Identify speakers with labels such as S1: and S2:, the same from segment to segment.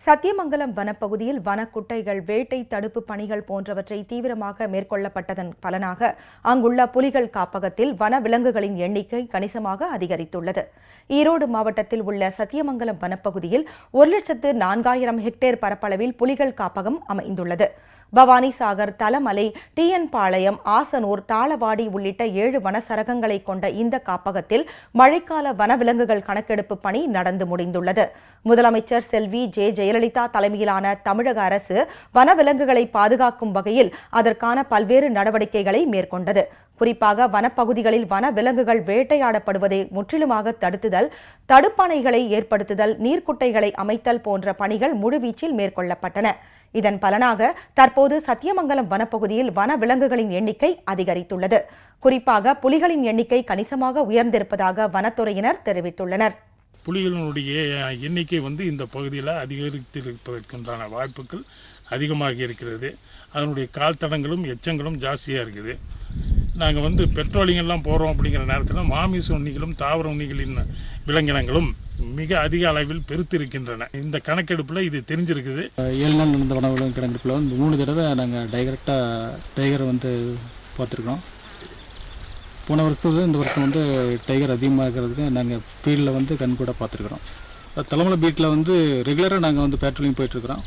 S1: சத்தியமங்கலம் வனப்பகுதியில் வனக்குட்டைகள், வேட்டை தடுப்பு பணிகள் போன்றவற்றை தீவிரமாக மேற்கொள்ளப்பட்டதன் பலனாக அங்குள்ள புலிகள் காப்பகத்தில் வன விலங்குகளின் எண்ணிக்கை கணிசமாக அதிகரித்துள்ளது. ஈரோடு மாவட்டத்தில் உள்ள சத்தியமங்கலம் வனப்பகுதியில் 1,04,000 ஹெக்டேர் பரப்பளவில் புலிகள் காப்பகம் அமைந்துள்ளது. பவானிசாகர், தலமலை, டிஎன் பாளையம், ஆசனூர், தாளவாடி உள்ளிட்ட 7 வனச்சரகங்களை கொண்ட இந்த காப்பகத்தில் மழைக்கால வனவிலங்குகள் கணக்கெடுப்பு பணி நடந்து முடிந்துள்ளது. முதலமைச்சர் செல்வி ஜெயலலிதா தலைமையிலான தமிழக அரசு வனவிலங்குகளை பாதுகாக்கும் வகையில் அதற்கான பல்வேறு நடவடிக்கைகளை மேற்கொண்டது. குறிப்பாக வனப்பகுதிகளில் வனவிலங்குகள் வேட்டையாடப்படுவதை முற்றிலுமாக தடுத்துதல், தடுப்பணைகளை ஏற்படுத்துதல், நீர்க்குட்டைகளை அமைத்தல் போன்ற பணிகள் முழுவீச்சில் மேற்கொள்ளப்பட்டன. இதன் பலனாக தற்போது சத்தியமங்கலம் வனப்பகுதியில் வனவிலங்குகளின் எண்ணிக்கை அதிகரித்துள்ளது. குறிப்பாக புலிகளின் எண்ணிக்கை கணிசமாக உயர்ந்திருப்பதாக வனத்துறையினர் தெரிவித்துள்ளனர்.
S2: புலிகளினுடைய எண்ணிக்கை இந்த பகுதியில் அதிகரித்திருப்பதற்குண்டான வாய்ப்புகள் அதிகமாக இருக்கிறது. அதனுடைய கால் தடங்களும் எச்சங்களும் ஜாஸ்தியாக இருக்குது. நாங்கள் பெட்ரோலிங்கெல்லாம் போகிறோம் அப்படிங்கிற நேரத்தில் மாமிச உண்ணிகளும் தாவர உண்ணிகளின் விலங்கினங்களும் மிக அதிக அளவில் பெருத்திருக்கின்றன. இந்த கணக்கெடுப்பில் இது தெரிஞ்சிருக்குது.
S3: 7 நாள் நடந்த வனவிலங்கு கணக்கெடுப்பில் 3 தடவை நாங்கள் டைகரை பார்த்துருக்கோம். போன வருஷம் இந்த வருஷம் டைகர் அதிகமாக இருக்கிறதுக்கு நாங்கள் ஃபீல்டில் கண்கூட பார்த்துருக்குறோம். தலைமலை பீட்டில் ரெகுலராக நாங்கள் பேட்ரோலிங் போயிட்டுருக்குறோம்.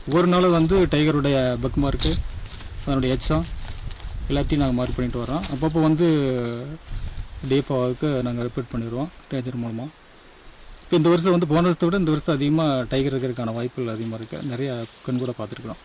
S3: ஒவ்வொரு நாளும் டைகருடைய பக் மார்க்கு, அதனுடைய எச்சம் எல்லாத்தையும் நாங்கள் மார்க் பண்ணிட்டு வரோம். அப்பப்போ டிஎஃப்ஓவுக்கு நாங்கள் ரிப்போர்ட் பண்ணிடுவோம் ரேஞ்சர் மூலமாக. இப்போ இந்த வருஷம் போன வருஷத்தை விட இந்த வருஷம் அதிகமாக டைகர் இருக்கிறதுக்கான வாய்ப்புகள் அதிகமாக இருக்குது. நிறையா கண்கூட பார்த்துருக்குறோம்.